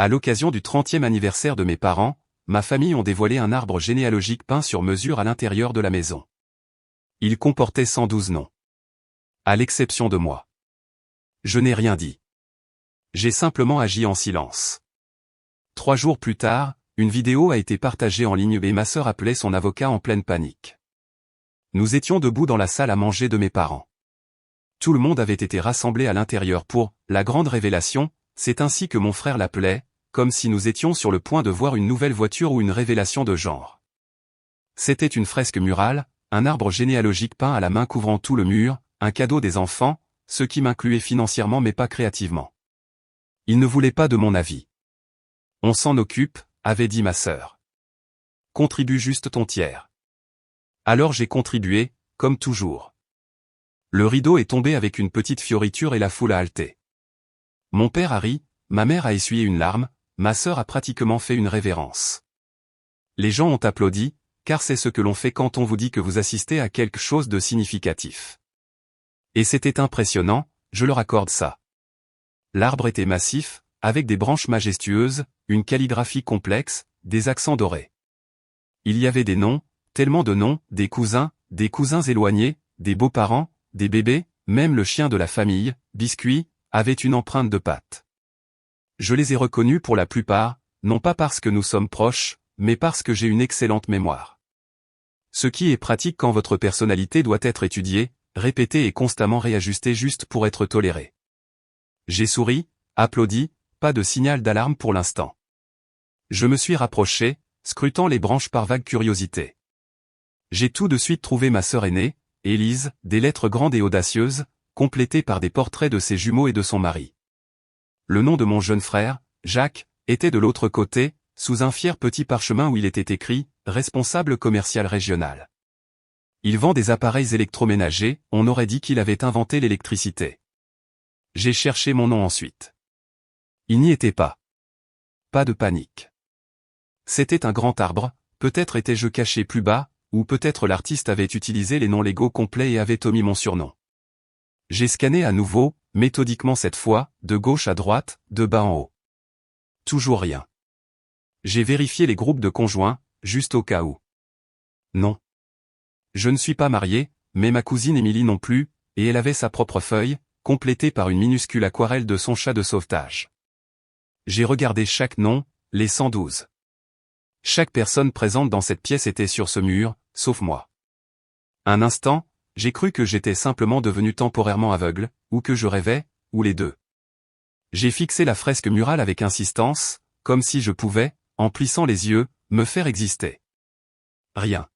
À l'occasion du 30e anniversaire de mes parents, ma famille ont dévoilé un arbre généalogique peint sur mesure à l'intérieur de la maison. Il comportait 112 noms. À l'exception de moi. Je n'ai rien dit. J'ai simplement agi en silence. 3 jours plus tard, une vidéo a été partagée en ligne et ma sœur appelait son avocat en pleine panique. Nous étions debout dans la salle à manger de mes parents. Tout le monde avait été rassemblé à l'intérieur pour « la grande révélation », c'est ainsi que mon frère l'appelait, comme si nous étions sur le point de voir une nouvelle voiture ou une révélation de genre. C'était une fresque murale, un arbre généalogique peint à la main couvrant tout le mur, un cadeau des enfants, ce qui m'incluait financièrement mais pas créativement. Ils ne voulaient pas de mon avis. On s'en occupe, avait dit ma sœur. Contribue juste ton tiers. Alors j'ai contribué, comme toujours. Le rideau est tombé avec une petite fioriture et la foule a halté. Mon père a ri, ma mère a essuyé une larme, ma sœur a pratiquement fait une révérence. Les gens ont applaudi, car c'est ce que l'on fait quand on vous dit que vous assistez à quelque chose de significatif. Et c'était impressionnant, je leur accorde ça. L'arbre était massif, avec des branches majestueuses, une calligraphie complexe, des accents dorés. Il y avait des noms, tellement de noms, des cousins éloignés, des beaux-parents, des bébés, même le chien de la famille, Biscuit, avait une empreinte de patte. Je les ai reconnus pour la plupart, non pas parce que nous sommes proches, mais parce que j'ai une excellente mémoire. Ce qui est pratique quand votre personnalité doit être étudiée, répétée et constamment réajustée juste pour être tolérée. J'ai souri, applaudi, pas de signal d'alarme pour l'instant. Je me suis rapproché, scrutant les branches par vague curiosité. J'ai tout de suite trouvé ma sœur aînée, Élise, des lettres grandes et audacieuses, complétées par des portraits de ses jumeaux et de son mari. Le nom de mon jeune frère, Jacques, était de l'autre côté, sous un fier petit parchemin où il était écrit « Responsable commercial régional ». Il vend des appareils électroménagers, on aurait dit qu'il avait inventé l'électricité. J'ai cherché mon nom ensuite. Il n'y était pas. Pas de panique. C'était un grand arbre, peut-être étais-je caché plus bas, ou peut-être l'artiste avait utilisé les noms légaux complets et avait omis mon surnom. J'ai scanné à nouveau, méthodiquement cette fois, de gauche à droite, de bas en haut. Toujours rien. J'ai vérifié les groupes de conjoints, juste au cas où. Non. Je ne suis pas marié, mais ma cousine Émilie non plus, et elle avait sa propre feuille, complétée par une minuscule aquarelle de son chat de sauvetage. J'ai regardé chaque nom, les 112. Chaque personne présente dans cette pièce était sur ce mur, sauf moi. Un instant, j'ai cru que j'étais simplement devenu temporairement aveugle, ou que je rêvais, ou les deux. J'ai fixé la fresque murale avec insistance, comme si je pouvais, en plissant les yeux, me faire exister. Rien.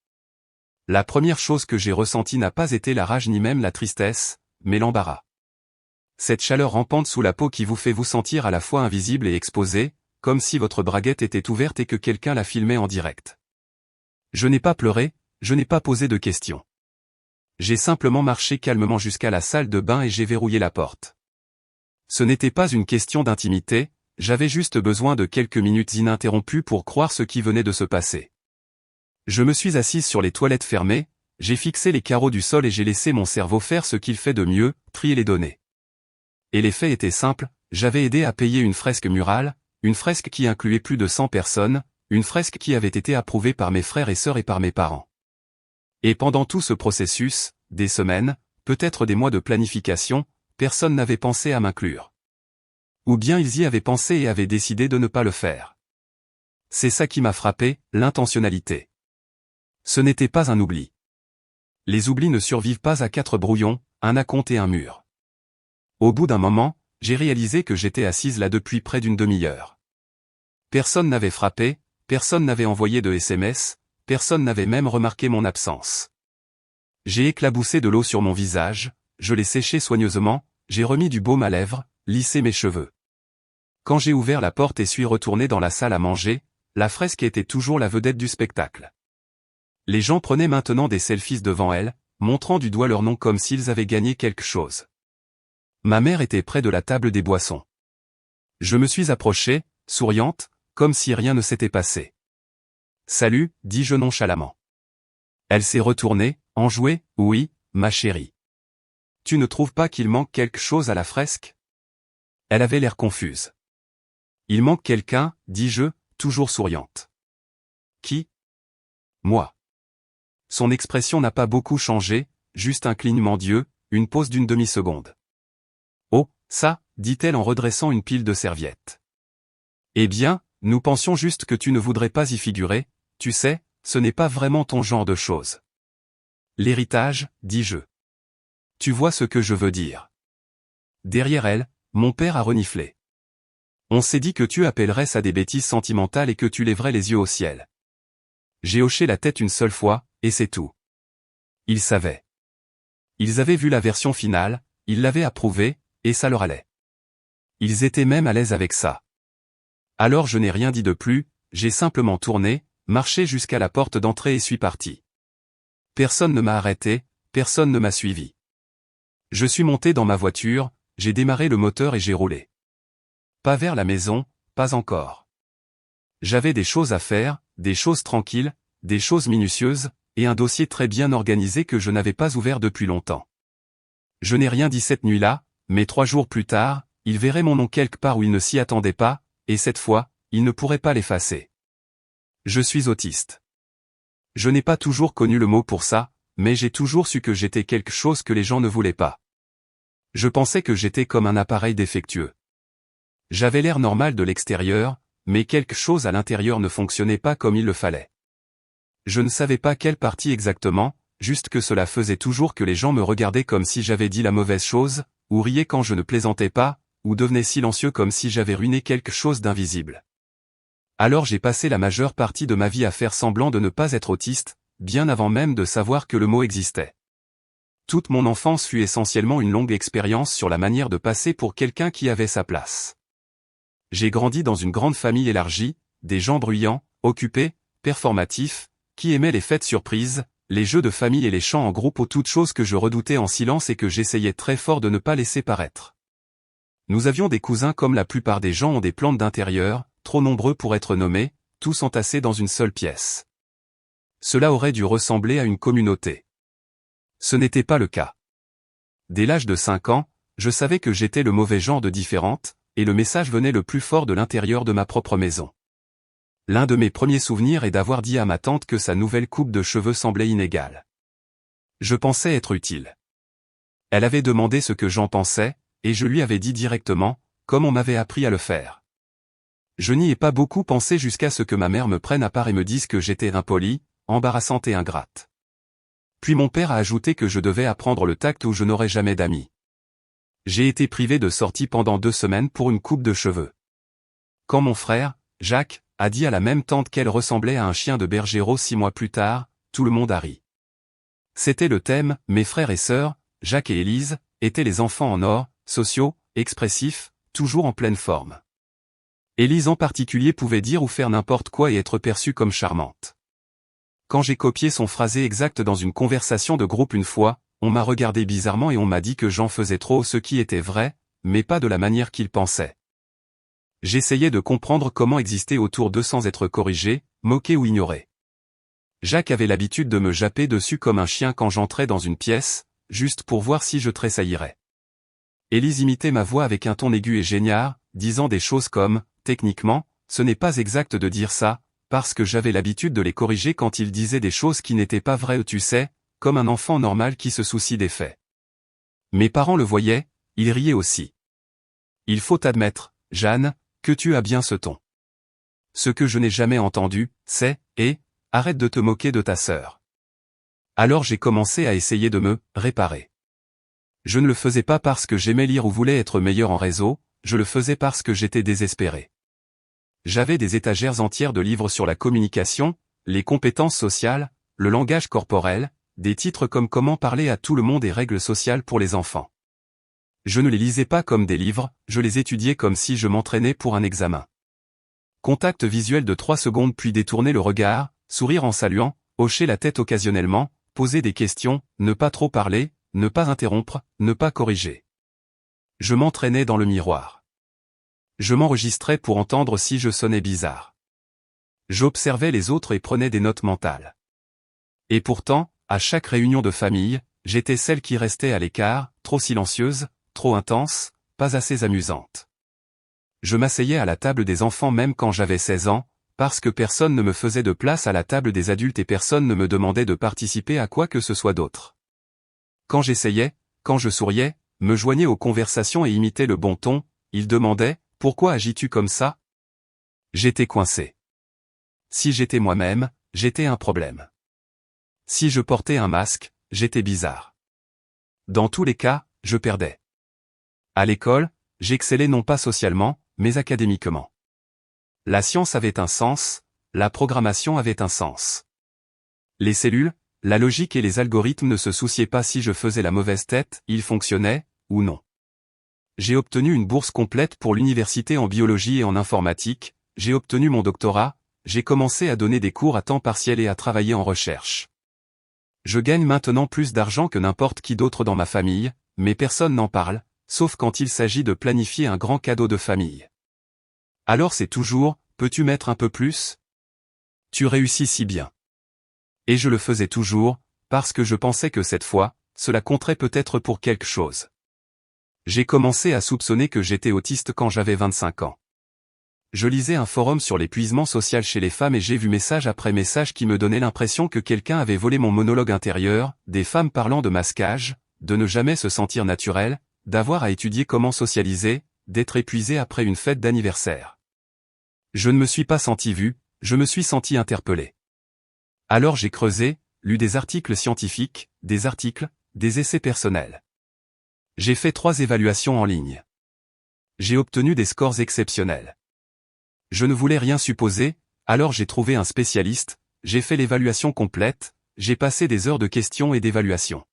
La première chose que j'ai ressentie n'a pas été la rage ni même la tristesse, mais l'embarras. Cette chaleur rampante sous la peau qui vous fait vous sentir à la fois invisible et exposé, comme si votre braguette était ouverte et que quelqu'un la filmait en direct. Je n'ai pas pleuré, je n'ai pas posé de questions. J'ai simplement marché calmement jusqu'à la salle de bain et j'ai verrouillé la porte. Ce n'était pas une question d'intimité, j'avais juste besoin de quelques minutes ininterrompues pour croire ce qui venait de se passer. Je me suis assise sur les toilettes fermées, j'ai fixé les carreaux du sol et j'ai laissé mon cerveau faire ce qu'il fait de mieux, trier les données. Et les faits étaient simples, j'avais aidé à payer une fresque murale, une fresque qui incluait plus de 100 personnes, une fresque qui avait été approuvée par mes frères et sœurs et par mes parents. Et pendant tout ce processus, des semaines, peut-être des mois de planification, personne n'avait pensé à m'inclure. Ou bien ils y avaient pensé et avaient décidé de ne pas le faire. C'est ça qui m'a frappé, l'intentionnalité. Ce n'était pas un oubli. Les oublis ne survivent pas à 4 brouillons, un acompte et un mur. Au bout d'un moment, j'ai réalisé que j'étais assise là depuis près d'une demi-heure. Personne n'avait frappé, personne n'avait envoyé de SMS, personne n'avait même remarqué mon absence. J'ai éclaboussé de l'eau sur mon visage, je l'ai séché soigneusement, j'ai remis du baume à lèvres, lissé mes cheveux. Quand j'ai ouvert la porte et suis retourné dans la salle à manger, la fresque était toujours la vedette du spectacle. Les gens prenaient maintenant des selfies devant elle, montrant du doigt leur nom comme s'ils avaient gagné quelque chose. Ma mère était près de la table des boissons. Je me suis approché, souriante, comme si rien ne s'était passé. « Salut », dis-je nonchalamment. Elle s'est retournée, enjouée, « Oui, ma chérie. Tu ne trouves pas qu'il manque quelque chose à la fresque ?» Elle avait l'air confuse. Il manque quelqu'un, dis-je, toujours souriante. Qui? Moi. Son expression n'a pas beaucoup changé, juste un clignement d'yeux, une pause d'une demi-seconde. Oh, ça, dit-elle en redressant une pile de serviettes. Eh bien, nous pensions juste que tu ne voudrais pas y figurer, tu sais, ce n'est pas vraiment ton genre de choses. L'héritage, dis-je. Tu vois ce que je veux dire. Derrière elle, mon père a reniflé. On s'est dit que tu appellerais ça des bêtises sentimentales et que tu lèverais les yeux au ciel. J'ai hoché la tête une seule fois, et c'est tout. Ils savaient. Ils avaient vu la version finale, ils l'avaient approuvée, et ça leur allait. Ils étaient même à l'aise avec ça. Alors je n'ai rien dit de plus, j'ai simplement tourné, marché jusqu'à la porte d'entrée et suis parti. Personne ne m'a arrêté, personne ne m'a suivi. Je suis monté dans ma voiture, j'ai démarré le moteur et j'ai roulé. Pas vers la maison, pas encore. J'avais des choses à faire, des choses tranquilles, des choses minutieuses, et un dossier très bien organisé que je n'avais pas ouvert depuis longtemps. Je n'ai rien dit cette nuit-là, mais 3 jours plus tard, il verrait mon nom quelque part où il ne s'y attendait pas, et cette fois, il ne pourrait pas l'effacer. Je suis autiste. Je n'ai pas toujours connu le mot pour ça, mais j'ai toujours su que j'étais quelque chose que les gens ne voulaient pas. Je pensais que j'étais comme un appareil défectueux. J'avais l'air normal de l'extérieur, mais quelque chose à l'intérieur ne fonctionnait pas comme il le fallait. Je ne savais pas quelle partie exactement, juste que cela faisait toujours que les gens me regardaient comme si j'avais dit la mauvaise chose, ou riaient quand je ne plaisantais pas, ou devenaient silencieux comme si j'avais ruiné quelque chose d'invisible. Alors j'ai passé la majeure partie de ma vie à faire semblant de ne pas être autiste, bien avant même de savoir que le mot existait. Toute mon enfance fut essentiellement une longue expérience sur la manière de passer pour quelqu'un qui avait sa place. J'ai grandi dans une grande famille élargie, des gens bruyants, occupés, performatifs, qui aimaient les fêtes surprises, les jeux de famille et les chants en groupe aux toutes choses que je redoutais en silence et que j'essayais très fort de ne pas laisser paraître. Nous avions des cousins comme la plupart des gens ont des plantes d'intérieur, trop nombreux pour être nommés, tous entassés dans une seule pièce. Cela aurait dû ressembler à une communauté. Ce n'était pas le cas. Dès l'âge de 5 ans, je savais que j'étais le mauvais genre de différente, et le message venait le plus fort de l'intérieur de ma propre maison. L'un de mes premiers souvenirs est d'avoir dit à ma tante que sa nouvelle coupe de cheveux semblait inégale. Je pensais être utile. Elle avait demandé ce que j'en pensais, et je lui avais dit directement, comme on m'avait appris à le faire. Je n'y ai pas beaucoup pensé jusqu'à ce que ma mère me prenne à part et me dise que j'étais impolie, embarrassante et ingrate. Puis mon père a ajouté que je devais apprendre le tact ou je n'aurais jamais d'amis. J'ai été privé de sortie pendant 2 semaines pour une coupe de cheveux. Quand mon frère, Jacques, a dit à la même tante qu'elle ressemblait à un chien de bergero 6 mois plus tard, tout le monde a ri. C'était le thème, mes frères et sœurs, Jacques et Élise, étaient les enfants en or, sociaux, expressifs, toujours en pleine forme. Élise en particulier pouvait dire ou faire n'importe quoi et être perçue comme charmante. Quand j'ai copié son phrasé exact dans une conversation de groupe une fois, on m'a regardé bizarrement et on m'a dit que j'en faisais trop, ce qui était vrai, mais pas de la manière qu'il pensait. J'essayais de comprendre comment exister autour d'eux sans être corrigé, moqué ou ignoré. Jacques avait l'habitude de me japper dessus comme un chien quand j'entrais dans une pièce, juste pour voir si je tressaillirais. Élise imitait ma voix avec un ton aigu et géniard, disant des choses comme « Techniquement, ce n'est pas exact de dire ça », parce que j'avais l'habitude de les corriger quand ils disaient des choses qui n'étaient pas vraies, tu sais, comme un enfant normal qui se soucie des faits. Mes parents le voyaient, ils riaient aussi. Il faut admettre, Jeanne, que tu as bien ce ton. Ce que je n'ai jamais entendu, c'est « arrête de te moquer de ta sœur ». Alors j'ai commencé à essayer de me « réparer ». Je ne le faisais pas parce que j'aimais lire ou voulais être meilleur en réseau, je le faisais parce que j'étais désespéré. J'avais des étagères entières de livres sur la communication, les compétences sociales, le langage corporel, des titres comme Comment parler à tout le monde et Règles sociales pour les enfants. Je ne les lisais pas comme des livres, je les étudiais comme si je m'entraînais pour un examen. Contact visuel de 3 secondes puis détourner le regard, sourire en saluant, hocher la tête occasionnellement, poser des questions, ne pas trop parler, ne pas interrompre, ne pas corriger. Je m'entraînais dans le miroir. Je m'enregistrais pour entendre si je sonnais bizarre. J'observais les autres et prenais des notes mentales. Et pourtant, à chaque réunion de famille, j'étais celle qui restait à l'écart, trop silencieuse, trop intense, pas assez amusante. Je m'asseyais à la table des enfants même quand j'avais 16 ans, parce que personne ne me faisait de place à la table des adultes et personne ne me demandait de participer à quoi que ce soit d'autre. Quand j'essayais, quand je souriais, me joignais aux conversations et imitais le bon ton, ils demandaient « Pourquoi agis-tu comme ça ?» J'étais coincé. Si j'étais moi-même, j'étais un problème. Si je portais un masque, j'étais bizarre. Dans tous les cas, je perdais. À l'école, j'excellais non pas socialement, mais académiquement. La science avait un sens, la programmation avait un sens. Les cellules, la logique et les algorithmes ne se souciaient pas si je faisais la mauvaise tête, ils fonctionnaient, ou non. J'ai obtenu une bourse complète pour l'université en biologie et en informatique, j'ai obtenu mon doctorat, j'ai commencé à donner des cours à temps partiel et à travailler en recherche. Je gagne maintenant plus d'argent que n'importe qui d'autre dans ma famille, mais personne n'en parle, sauf quand il s'agit de planifier un grand cadeau de famille. Alors c'est toujours, peux-tu mettre un peu plus ? Tu réussis si bien. Et je le faisais toujours, parce que je pensais que cette fois, cela compterait peut-être pour quelque chose. J'ai commencé à soupçonner que j'étais autiste quand j'avais 25 ans. Je lisais un forum sur l'épuisement social chez les femmes et j'ai vu message après message qui me donnait l'impression que quelqu'un avait volé mon monologue intérieur, des femmes parlant de masquage, de ne jamais se sentir naturel, d'avoir à étudier comment socialiser, d'être épuisé après une fête d'anniversaire. Je ne me suis pas senti vu, je me suis senti interpellé. Alors j'ai creusé, lu des articles scientifiques, des articles, des essais personnels. J'ai fait 3 évaluations en ligne. J'ai obtenu des scores exceptionnels. Je ne voulais rien supposer, alors j'ai trouvé un spécialiste, j'ai fait l'évaluation complète, j'ai passé des heures de questions et d'évaluation.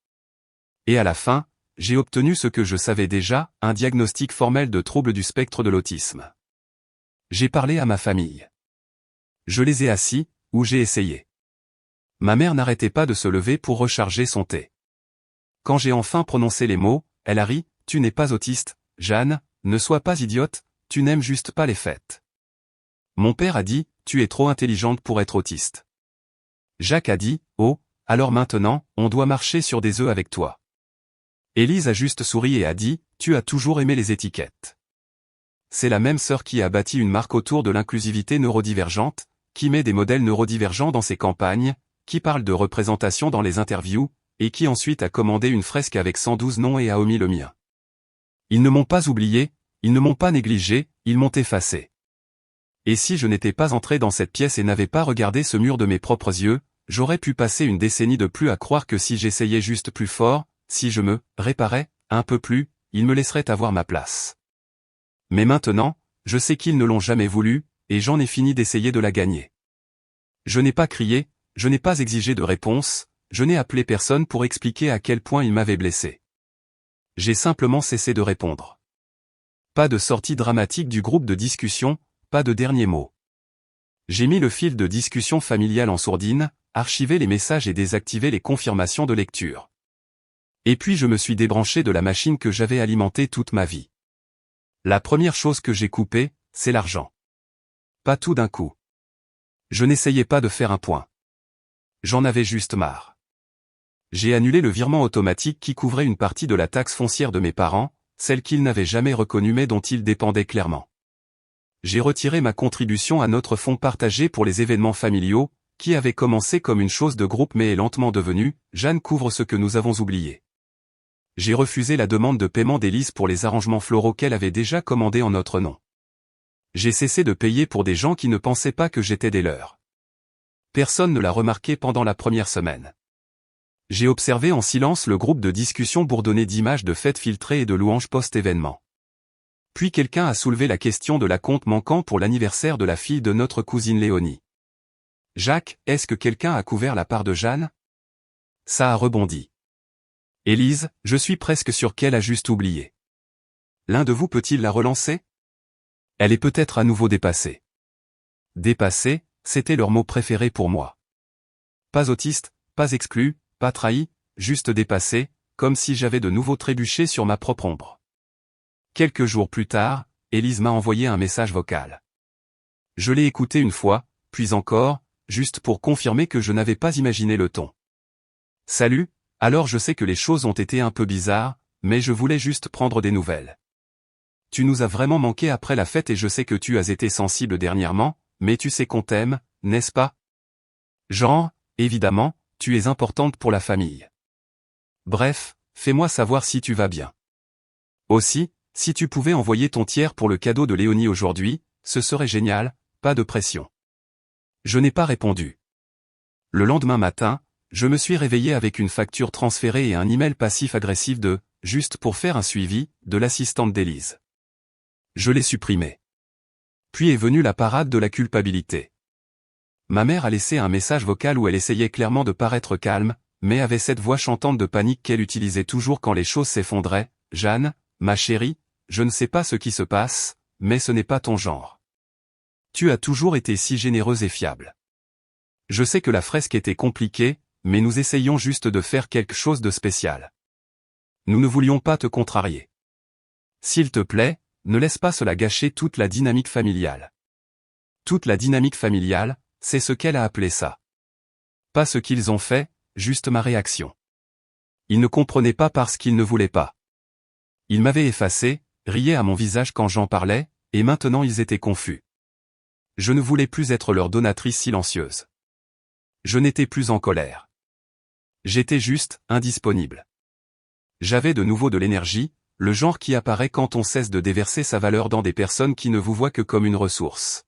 Et à la fin, j'ai obtenu ce que je savais déjà, un diagnostic formel de trouble du spectre de l'autisme. J'ai parlé à ma famille. Je les ai assis, ou j'ai essayé. Ma mère n'arrêtait pas de se lever pour recharger son thé. Quand j'ai enfin prononcé les mots, elle a ri, « Tu n'es pas autiste, Jeanne, ne sois pas idiote, tu n'aimes juste pas les fêtes. » Mon père a dit, « Tu es trop intelligente pour être autiste. » Jacques a dit, « Oh, alors maintenant, on doit marcher sur des œufs avec toi. » Élise a juste souri et a dit, « Tu as toujours aimé les étiquettes. » C'est la même sœur qui a bâti une marque autour de l'inclusivité neurodivergente, qui met des modèles neurodivergents dans ses campagnes, qui parle de représentation dans les interviews, et qui ensuite a commandé une fresque avec 112 noms et a omis le mien. Ils ne m'ont pas oublié, ils ne m'ont pas négligé, ils m'ont effacé. Et si je n'étais pas entré dans cette pièce et n'avais pas regardé ce mur de mes propres yeux, j'aurais pu passer une décennie de plus à croire que si j'essayais juste plus fort, si je me réparais un peu plus, ils me laisseraient avoir ma place. Mais maintenant, je sais qu'ils ne l'ont jamais voulu, et j'en ai fini d'essayer de la gagner. Je n'ai pas crié, je n'ai pas exigé de réponse, je n'ai appelé personne pour expliquer à quel point ils m'avaient blessé. J'ai simplement cessé de répondre. Pas de sortie dramatique du groupe de discussion, pas de dernier mot. J'ai mis le fil de discussion familiale en sourdine, archivé les messages et désactivé les confirmations de lecture. Et puis je me suis débranché de la machine que j'avais alimentée toute ma vie. La première chose que j'ai coupée, c'est l'argent. Pas tout d'un coup. Je n'essayais pas de faire un point. J'en avais juste marre. J'ai annulé le virement automatique qui couvrait une partie de la taxe foncière de mes parents, celle qu'ils n'avaient jamais reconnue mais dont ils dépendaient clairement. J'ai retiré ma contribution à notre fonds partagé pour les événements familiaux, qui avait commencé comme une chose de groupe mais est lentement devenue, Jeanne couvre ce que nous avons oublié. J'ai refusé la demande de paiement d'Élise pour les arrangements floraux qu'elle avait déjà commandés en notre nom. J'ai cessé de payer pour des gens qui ne pensaient pas que j'étais des leurs. Personne ne l'a remarqué pendant la première semaine. J'ai observé en silence le groupe de discussion bourdonné d'images de fêtes filtrées et de louanges post-événement. Puis quelqu'un a soulevé la question de l'acompte manquant pour l'anniversaire de la fille de notre cousine Léonie. « Jacques, est-ce que quelqu'un a couvert la part de Jeanne ?» Ça a rebondi. « Élise, je suis presque sûr qu'elle a juste oublié. L'un de vous peut-il la relancer ? Elle est peut-être à nouveau dépassée. » Dépassée, c'était leur mot préféré pour moi. Pas autiste, pas exclu, pas trahi, juste dépassé, comme si j'avais de nouveau trébuché sur ma propre ombre. Quelques jours plus tard, Élise m'a envoyé un message vocal. Je l'ai écouté une fois, puis encore, juste pour confirmer que je n'avais pas imaginé le ton. « Salut, alors je sais que les choses ont été un peu bizarres, mais je voulais juste prendre des nouvelles. tu nous as vraiment manqué après la fête et je sais que tu as été sensible dernièrement, mais tu sais qu'on t'aime, n'est-ce pas? Genre, évidemment, tu es importante pour la famille. Bref, fais-moi savoir si tu vas bien. Aussi, si tu pouvais envoyer ton tiers pour le cadeau de Léonie aujourd'hui, ce serait génial, pas de pression. Je n'ai pas répondu. Le lendemain matin, je me suis réveillé avec une facture transférée et un email passif-agressif de « juste pour faire un suivi » de l'assistante d'Élise. Je l'ai supprimé. Puis est venue la parade de la culpabilité. Ma mère a laissé un message vocal où elle essayait clairement de paraître calme, mais avait cette voix chantante de panique qu'elle utilisait toujours quand les choses s'effondraient. « Jeanne, ma chérie, je ne sais pas ce qui se passe, mais ce n'est pas ton genre. Tu as toujours été si généreuse et fiable. Je sais que la fresque était compliquée, mais nous essayions juste de faire quelque chose de spécial. Nous ne voulions pas te contrarier. S'il te plaît, ne laisse pas cela gâcher toute la dynamique familiale. » Toute la dynamique familiale, c'est ce qu'elle a appelé ça. Pas ce qu'ils ont fait, juste ma réaction. Ils ne comprenaient pas parce qu'ils ne voulaient pas. Ils m'avaient effacé, riaient à mon visage quand j'en parlais, et maintenant ils étaient confus. Je ne voulais plus être leur donatrice silencieuse. Je n'étais plus en colère. J'étais juste indisponible. J'avais de nouveau de l'énergie, le genre qui apparaît quand on cesse de déverser sa valeur dans des personnes qui ne vous voient que comme une ressource.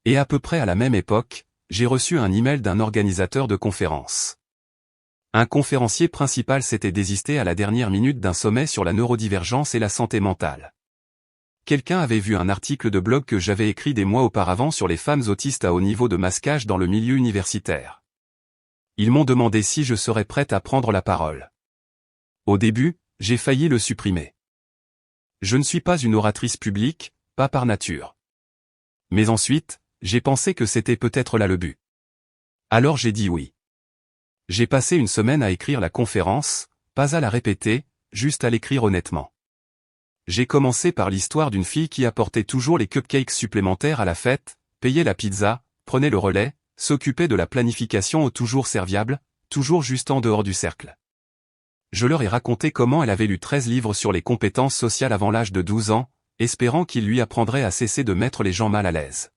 Et à peu près à la même époque, j'ai reçu un email d'un organisateur de conférence. Un conférencier principal s'était désisté à la dernière minute d'un sommet sur la neurodivergence et la santé mentale. Quelqu'un avait vu un article de blog que j'avais écrit des mois auparavant sur les femmes autistes à haut niveau de masquage dans le milieu universitaire. Ils m'ont demandé si je serais prête à prendre la parole. Au début, j'ai failli le supprimer. Je ne suis pas une oratrice publique, pas par nature. Mais ensuite, j'ai pensé que c'était peut-être là le but. Alors j'ai dit oui. J'ai passé une semaine à écrire la conférence, pas à la répéter, juste à l'écrire honnêtement. J'ai commencé par l'histoire d'une fille qui apportait toujours les cupcakes supplémentaires à la fête, payait la pizza, prenait le relais, s'occupait de la planification au toujours serviable, toujours juste en dehors du cercle. Je leur ai raconté comment elle avait lu 13 livres sur les compétences sociales avant l'âge de 12 ans, espérant qu'ils lui apprendraient à cesser de mettre les gens mal à l'aise.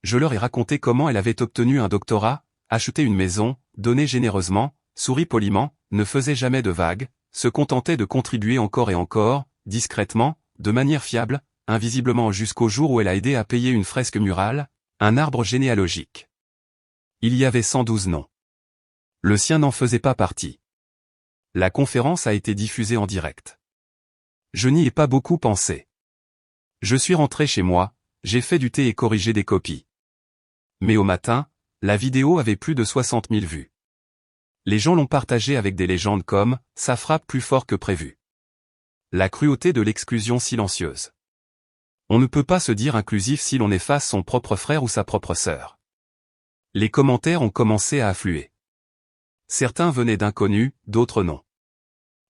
Je leur ai raconté comment elle avait obtenu un doctorat, acheté une maison, donné généreusement, souri poliment, ne faisait jamais de vagues, se contentait de contribuer encore et encore, discrètement, de manière fiable, invisiblement jusqu'au jour où elle a aidé à payer une fresque murale, un arbre généalogique. Il y avait 112 noms. Le sien n'en faisait pas partie. La conférence a été diffusée en direct. Je n'y ai pas beaucoup pensé. Je suis rentré chez moi, j'ai fait du thé et corrigé des copies. Mais au matin, la vidéo avait plus de 60 000 vues. Les gens l'ont partagée avec des légendes comme « ça frappe plus fort que prévu ». La cruauté de l'exclusion silencieuse. On ne peut pas se dire inclusif si l'on efface son propre frère ou sa propre sœur. Les commentaires ont commencé à affluer. Certains venaient d'inconnus, d'autres non.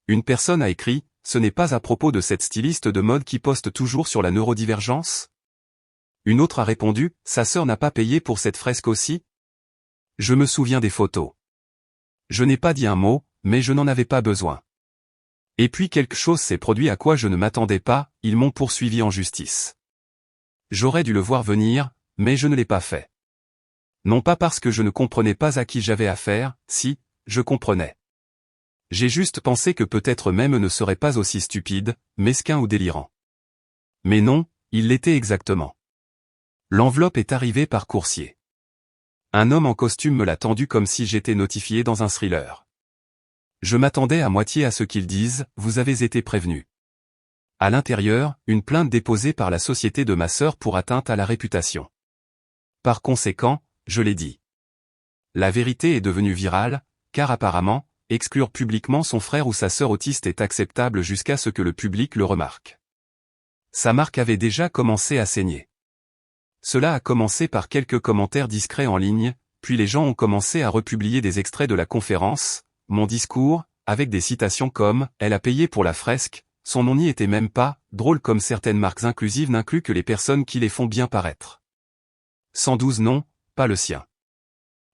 Une personne a écrit « ce n'est pas à propos de cette styliste de mode qui poste toujours sur la neurodivergence ?» Une autre a répondu « sa sœur n'a pas payé pour cette fresque aussi ?» Je me souviens des photos. Je n'ai pas dit un mot, mais je n'en avais pas besoin. Et puis quelque chose s'est produit à quoi je ne m'attendais pas, ils m'ont poursuivi en justice. J'aurais dû le voir venir, mais je ne l'ai pas fait. Non pas parce que je ne comprenais pas à qui j'avais affaire, si, je comprenais. J'ai juste pensé que peut-être même ne serait pas aussi stupide, mesquin ou délirant. Mais non, il l'était exactement. L'enveloppe est arrivée par coursier. Un homme en costume me l'a tendu comme si j'étais notifié dans un thriller. Je m'attendais à moitié à ce qu'ils disent, vous avez été prévenu. À l'intérieur, une plainte déposée par la société de ma sœur pour atteinte à la réputation. Par conséquent, je l'ai dit. La vérité est devenue virale, car apparemment, exclure publiquement son frère ou sa sœur autiste est acceptable jusqu'à ce que le public le remarque. Sa marque avait déjà commencé à saigner. Cela a commencé par quelques commentaires discrets en ligne, puis les gens ont commencé à republier des extraits de la conférence, mon discours, avec des citations comme « elle a payé pour la fresque », son nom n'y était même pas, drôle comme certaines marques inclusives n'incluent que les personnes qui les font bien paraître. 112 non, pas le sien.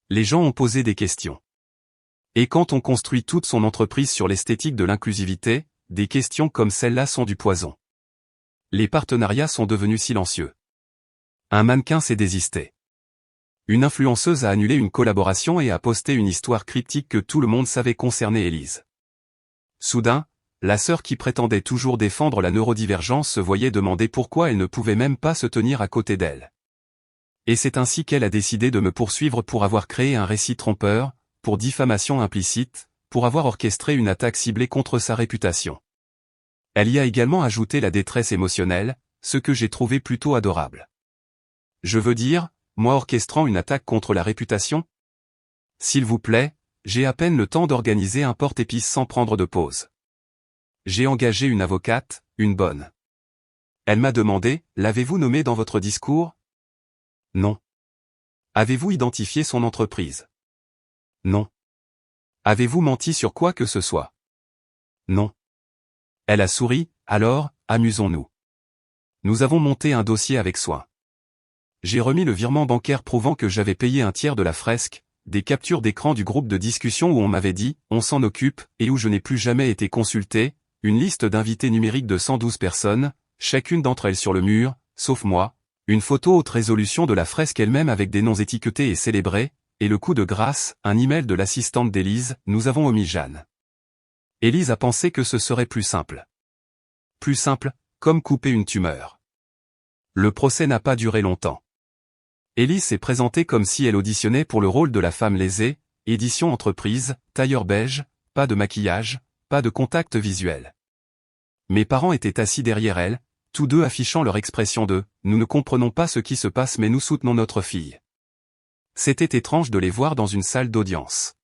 Les gens ont posé des questions. Et quand on construit toute son entreprise sur l'esthétique de l'inclusivité, des questions comme celle-là sont du poison. Les partenariats sont devenus silencieux. Un mannequin s'est désisté. Une influenceuse a annulé une collaboration et a posté une histoire cryptique que tout le monde savait concerner Élise. Soudain, la sœur qui prétendait toujours défendre la neurodivergence se voyait demander pourquoi elle ne pouvait même pas se tenir à côté d'elle. Et c'est ainsi qu'elle a décidé de me poursuivre pour avoir créé un récit trompeur, pour diffamation implicite, pour avoir orchestré une attaque ciblée contre sa réputation. Elle y a également ajouté la détresse émotionnelle, ce que j'ai trouvé plutôt adorable. Je veux dire, moi orchestrant une attaque contre la réputation? S'il vous plaît, j'ai à peine le temps d'organiser un porte-épices sans prendre de pause. J'ai engagé une avocate, une bonne. Elle m'a demandé, l'avez-vous nommé dans votre discours? Non. Avez-vous identifié son entreprise? Non. Avez-vous menti sur quoi que ce soit? Non. Elle a souri, alors, amusons-nous. Nous avons monté un dossier avec soin. J'ai remis le virement bancaire prouvant que j'avais payé un tiers de la fresque, des captures d'écran du groupe de discussion où on m'avait dit « on s'en occupe » et où je n'ai plus jamais été consulté, une liste d'invités numériques de 112 personnes, chacune d'entre elles sur le mur, sauf moi, une photo haute résolution de la fresque elle-même avec des noms étiquetés et célébrés, et le coup de grâce, un email de l'assistante d'Élise, nous avons omis Jeanne. Élise a pensé que ce serait plus simple. Plus simple, comme couper une tumeur. Le procès n'a pas duré longtemps. Élise s'est présentée comme si elle auditionnait pour le rôle de la femme lésée, édition entreprise, tailleur beige, pas de maquillage, pas de contact visuel. Mes parents étaient assis derrière elle, tous deux affichant leur expression de « nous ne comprenons pas ce qui se passe mais nous soutenons notre fille ». C'était étrange de les voir dans une salle d'audience.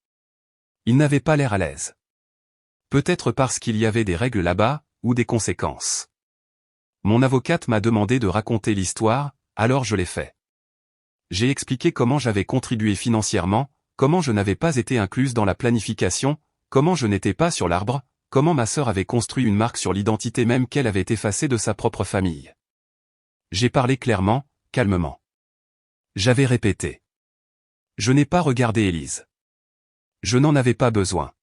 Ils n'avaient pas l'air à l'aise. Peut-être parce qu'il y avait des règles là-bas, ou des conséquences. Mon avocate m'a demandé de raconter l'histoire, alors je l'ai fait. J'ai expliqué comment j'avais contribué financièrement, comment je n'avais pas été incluse dans la planification, comment je n'étais pas sur l'arbre, comment ma sœur avait construit une marque sur l'identité même qu'elle avait effacée de sa propre famille. J'ai parlé clairement, calmement. J'avais répété. Je n'ai pas regardé Élise. Je n'en avais pas besoin.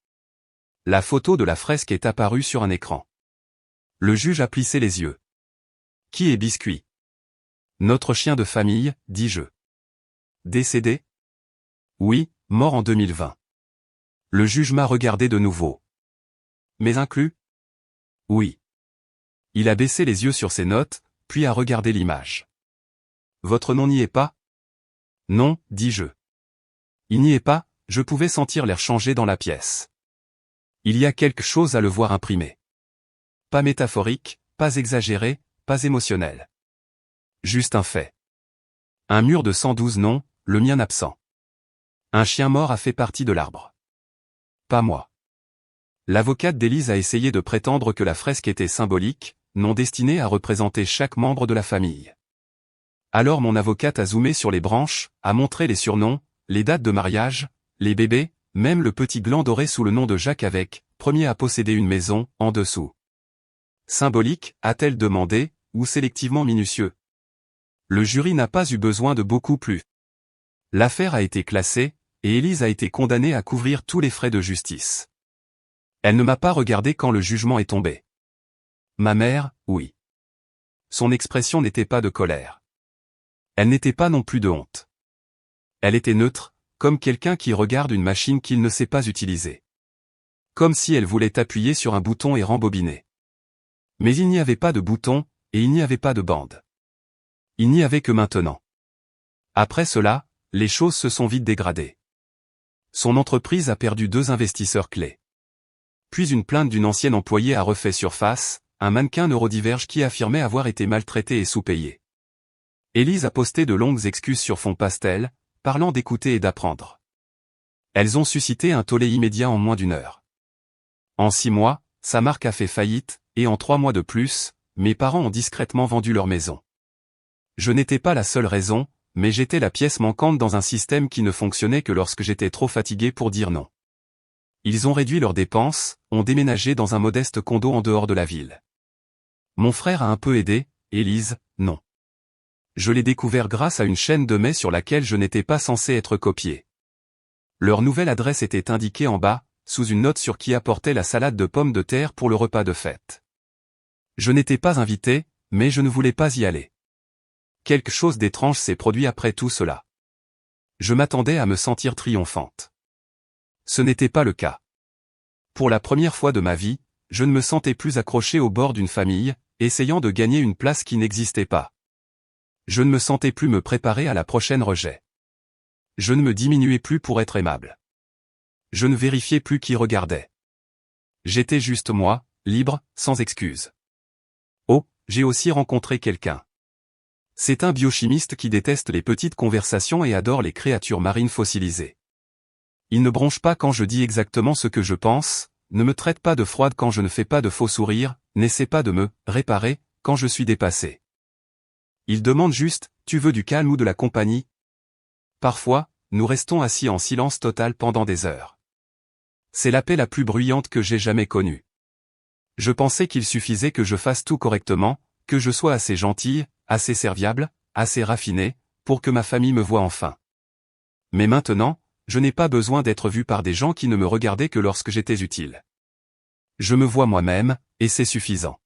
La photo de la fresque est apparue sur un écran. Le juge a plissé les yeux. Qui est Biscuit? Notre chien de famille, dis-je. Décédé? Oui, mort en 2020. Le juge m'a regardé de nouveau. Mais inclus? Oui. Il a baissé les yeux sur ses notes, puis a regardé l'image. Votre nom n'y est pas? Non, dis-je. Il n'y est pas, je pouvais sentir l'air changer dans la pièce. Il y a quelque chose à le voir imprimer. Pas métaphorique, pas exagéré, pas émotionnel. Juste un fait. Un mur de 112 noms, le mien absent. Un chien mort a fait partie de l'arbre. Pas moi. L'avocate d'Élise a essayé de prétendre que la fresque était symbolique, non destinée à représenter chaque membre de la famille. Alors mon avocate a zoomé sur les branches, a montré les surnoms, les dates de mariage, les bébés, même le petit gland doré sous le nom de Jacques avec, premier à posséder une maison, en dessous. Symbolique, a-t-elle demandé, ou sélectivement minutieux? Le jury n'a pas eu besoin de beaucoup plus. L'affaire a été classée, et Élise a été condamnée à couvrir tous les frais de justice. Elle ne m'a pas regardé quand le jugement est tombé. Ma mère, oui. Son expression n'était pas de colère. Elle n'était pas non plus de honte. Elle était neutre, comme quelqu'un qui regarde une machine qu'il ne sait pas utiliser. Comme si elle voulait appuyer sur un bouton et rembobiner. Mais il n'y avait pas de bouton, et il n'y avait pas de bande. Il n'y avait que maintenant. Après cela, les choses se sont vite dégradées. Son entreprise a perdu 2 investisseurs clés. Puis une plainte d'une ancienne employée a refait surface, un mannequin neurodiverge qui affirmait avoir été maltraité et sous-payé. Élise a posté de longues excuses sur fond pastel, parlant d'écouter et d'apprendre. Elles ont suscité un tollé immédiat en moins d'1 heure. En 6 mois, sa marque a fait faillite, et en 3 mois de plus, mes parents ont discrètement vendu leur maison. Je n'étais pas la seule raison, mais j'étais la pièce manquante dans un système qui ne fonctionnait que lorsque j'étais trop fatigué pour dire non. Ils ont réduit leurs dépenses, ont déménagé dans un modeste condo en dehors de la ville. Mon frère a un peu aidé, Élise, non. Je l'ai découvert grâce à une chaîne de mets sur laquelle je n'étais pas censé être copié. Leur nouvelle adresse était indiquée en bas, sous une note sur qui apportait la salade de pommes de terre pour le repas de fête. Je n'étais pas invité, Mais je ne voulais pas y aller. Quelque chose d'étrange s'est produit après tout cela. Je m'attendais à me sentir triomphante. Ce n'était pas le cas. Pour la première fois de ma vie, je ne me sentais plus accroché au bord d'une famille, essayant de gagner une place qui n'existait pas. Je ne me sentais plus me préparer à la prochaine rejet. Je ne me diminuais plus pour être aimable. Je ne vérifiais plus qui regardait. J'étais juste moi, libre, sans excuse. Oh, j'ai aussi rencontré quelqu'un. C'est un biochimiste qui déteste les petites conversations et adore les créatures marines fossilisées. Il ne bronche pas quand je dis exactement ce que je pense, ne me traite pas de froide quand je ne fais pas de faux sourires, n'essaie pas de me réparer quand je suis dépassé. Il demande juste, tu veux du calme ou de la compagnie? Parfois, nous restons assis en silence total pendant des heures. C'est la paix la plus bruyante que j'ai jamais connue. Je pensais qu'il suffisait que je fasse tout correctement, que je sois assez gentille, assez serviable, assez raffinée, pour que ma famille me voie enfin. Mais maintenant, je n'ai pas besoin d'être vu par des gens qui ne me regardaient que lorsque j'étais utile. Je me vois moi-même, et c'est suffisant.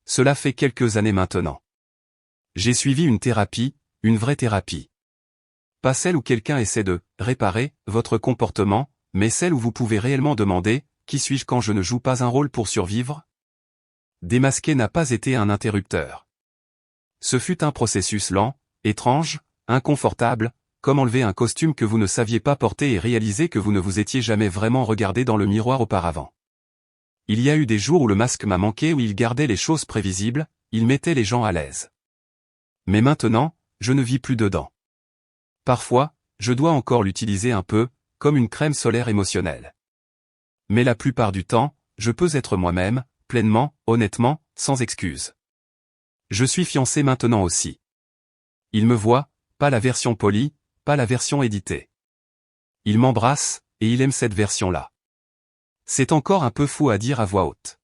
Cela fait quelques années maintenant. J'ai suivi une thérapie, une vraie thérapie. Pas celle où quelqu'un essaie de réparer votre comportement, mais celle où vous pouvez réellement demander, qui suis-je quand je ne joue pas un rôle pour survivre? Démasquer n'a pas été un interrupteur. Ce fut un processus lent, étrange, inconfortable, comme enlever un costume que vous ne saviez pas porter et réaliser que vous ne vous étiez jamais vraiment regardé dans le miroir auparavant. Il y a eu des jours où le masque m'a manqué, où il gardait les choses prévisibles, il mettait les gens à l'aise. Mais maintenant, je ne vis plus dedans. Parfois, je dois encore l'utiliser un peu, comme une crème solaire émotionnelle. Mais la plupart du temps, je peux être moi-même, pleinement, honnêtement, sans excuse. Je suis fiancé maintenant aussi. Il me voit, pas la version polie, pas la version éditée. Il m'embrasse, et il aime cette version-là. C'est encore un peu fou à dire à voix haute.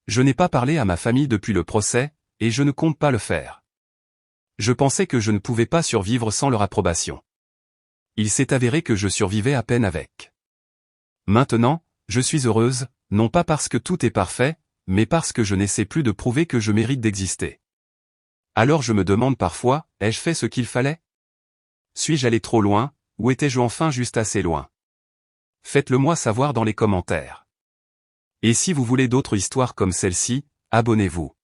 Je n'ai pas parlé à ma famille depuis le procès, et je ne compte pas le faire. Je pensais que je ne pouvais pas survivre sans leur approbation. Il s'est avéré que je survivais à peine avec. Maintenant, je suis heureuse, non pas parce que tout est parfait, mais parce que je n'essaie plus de prouver que je mérite d'exister. Alors je me demande parfois, ai-je fait ce qu'il fallait? Suis-je allé trop loin, ou étais-je enfin juste assez loin? Faites-le moi savoir dans les commentaires. Et si vous voulez d'autres histoires comme celle-ci, abonnez-vous.